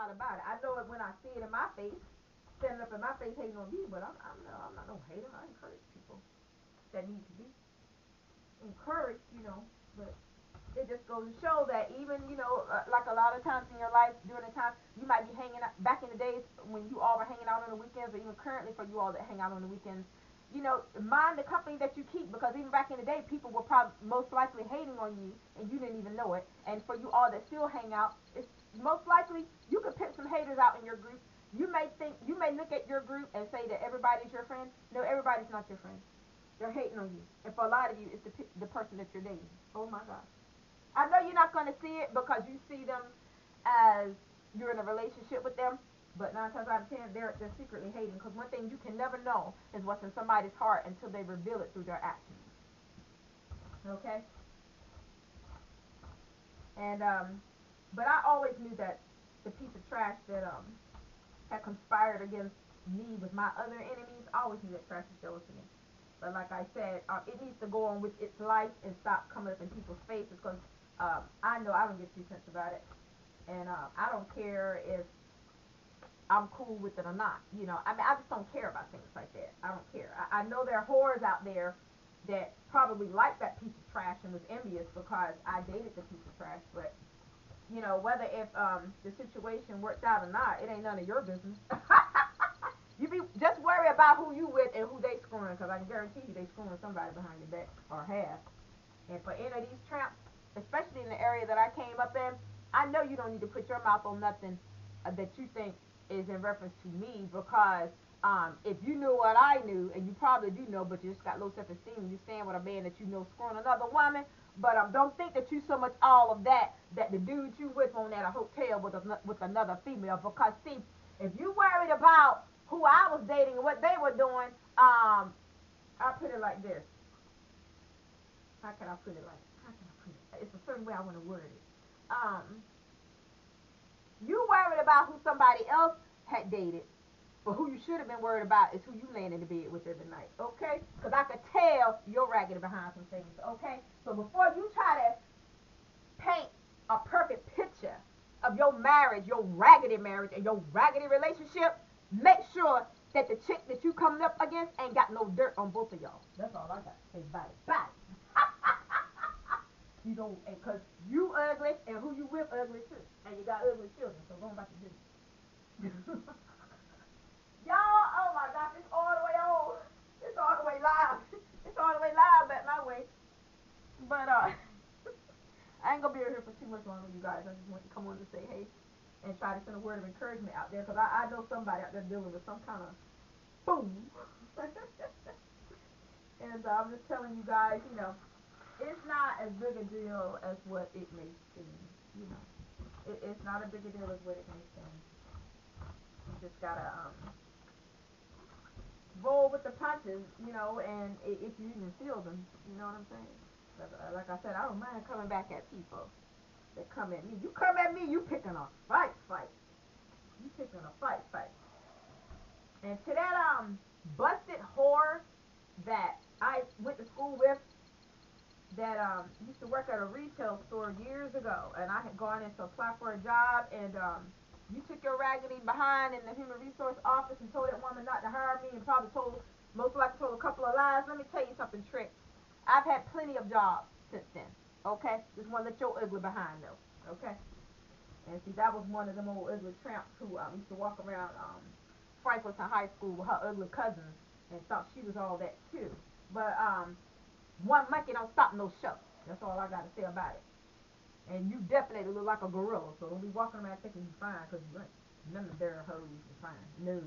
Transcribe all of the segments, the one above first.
lot about it. I know it when I see it in my face, standing up in my face hating on me, but I'm not no hater. I encourage people that need to be encouraged, but it just goes to show that even, like a lot of times in your life during the time you might be hanging out back in the days when you all were hanging out on the weekends, or even currently for you all that hang out on the weekends, mind the company that you keep, because even back in the day, people were probably most likely hating on you and you didn't even know it. And for you all that still hang out, it's most likely you could pick some haters out in your group. You may look at your group and say that everybody's your friend. No, everybody's not your friend. They're hating on you, and for a lot of you, it's the person that you're dating. Oh my gosh. I know you're not going to see it because you see them as you're in a relationship with them, but 9 times out of 10, they're secretly hating. Because one thing you can never know is what's in somebody's heart until they reveal it through their actions. Okay? And but I always knew that the piece of trash that had conspired against me with my other enemies, I always knew that trash was jealous of me. But like I said, it needs to go on with its life and stop coming up in people's faces, because I know I don't give 2 cents about it. And I don't care if I'm cool with it or not. I mean, I just don't care about things like that. I don't care. I know there are whores out there that probably like that piece of trash and was envious because I dated the piece of trash. But, whether if the situation worked out or not, it ain't none of your business. You be just worry about who you with and who they screwing, because I can guarantee you they screwing somebody behind your back or have. And for any of these tramps, especially in the area that I came up in, I know you don't need to put your mouth on nothing that you think is in reference to me, because if you knew what I knew, and you probably do know, but you just got low self-esteem, and you stand with a man that you know screwing another woman. But don't think that you so much all of that the dude you with on at a hotel with another female. Because see, if you worried about who I was dating and what they were doing, I put it like this. How can I put it like? How can I put it? It's a certain way I want to word it. You worried about who somebody else had dated, but who you should have been worried about is who you laying in the bed with every night, okay? Because I could tell you're raggedy behind some things, okay? So before you try to paint a perfect picture of your marriage, your raggedy marriage, and your raggedy relationship, make sure that the chick that you coming up against ain't got no dirt on both of y'all. That's all I got to say about it. Bye. You don't, because you ugly, and who you with ugly too, and you got ugly children. So go on about your business. Y'all, oh my gosh, it's all the way on. It's all the way live. It's all the way live back my way. But I ain't gonna be here for too much longer, you guys. I just want to come on to say hey and try to send a word of encouragement out there, because I know somebody out there dealing with some kind of boom. And I'm just telling you guys, it's not as big a deal as what it may seem. You know, it's not a big a deal as what it may seem. You just gotta roll with the punches, and if you even feel them, you know what I'm saying? Like I said, I don't mind coming back at people that come at me. You come at me, you picking a fight. You picking a fight. And to that busted whore that I went to school with, that used to work at a retail store years ago, and I had gone in to apply for a job, and you took your raggedy behind in the human resource office and told that woman not to hire me, and probably most likely told a couple of lies. Let me tell you something, Trick. I've had plenty of jobs since then. Okay, just want to let your ugly behind know. Okay, and see, that was one of them old ugly tramps who used to walk around Franklinton High School with her ugly cousins and thought she was all that too. But one monkey don't stop no show. That's all I got to say about it. And you definitely look like a gorilla, so don't be walking around thinking you fine, because you ain't. None of their hoes are fine. No.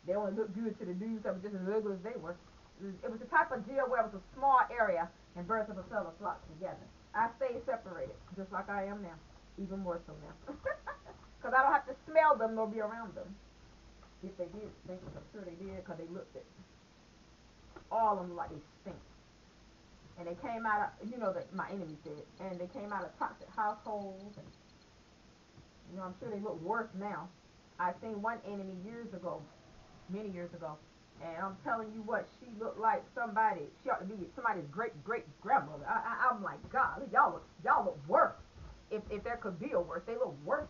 They only look good to the dudes that were just as ugly as they were. It was the type of deal where it was a small area and birds of a feather flock together. I stayed separated, just like I am now. Even more so now. Because I don't have to smell them nor be around them. If they did stink, I'm sure they did, because they looked at all of them like they stink. And they came out of, that my enemy said, and they came out of toxic households, and, I'm sure they look worse now. I seen one enemy years ago, many years ago, and I'm telling you what, she looked like somebody, she ought to be somebody's great grandmother. I'm like, God, y'all look worse. If there could be a worse, they look worse.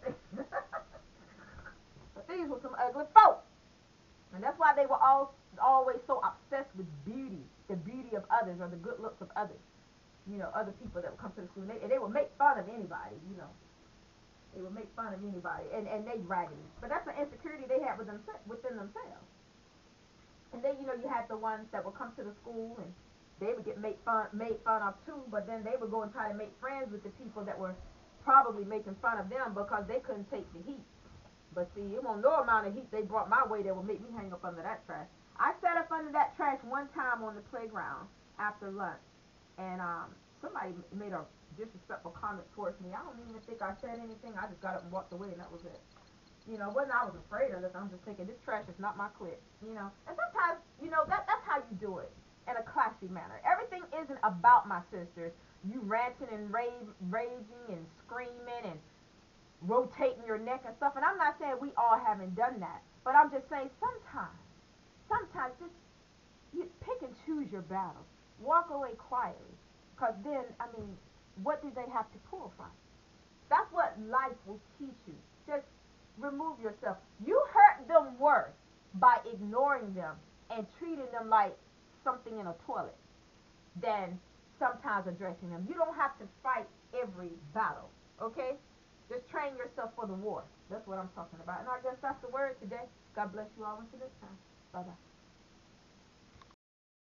That's why they were all always so obsessed with beauty, the beauty of others or the good looks of others. You know, other people that would come to the school, and they would make fun of anybody. You know, they would make fun of anybody, and they raggedy. But that's an insecurity they had within themselves. And then you had the ones that would come to the school and they would get made fun of too, but then they would go and try to make friends with the people that were probably making fun of them because they couldn't take the heat. But see, it won't no amount of heat they brought my way that would make me hang up under that trash. I sat up under that trash one time on the playground after lunch, and somebody made a disrespectful comment towards me. I don't even think I said anything. I just got up and walked away, and that was it. Wasn't I was afraid of this. I'm just thinking this trash is not my clique. And sometimes that's how you do it in a classy manner. Everything isn't about my sisters. You ranting and raging and screaming and rotating your neck and stuff. And I'm not saying we all haven't done that, but I'm just saying sometimes just you pick and choose your battles. Walk away quietly, cause then what do they have to pull from? That's what life will teach you. Just remove yourself. You hurt them worse by ignoring them and treating them like something in a toilet than sometimes addressing them. You don't have to fight every battle, okay? Just train yourself for the war. That's what I'm talking about. And I guess that's the word today. God bless you all. Until next time. Bye bye.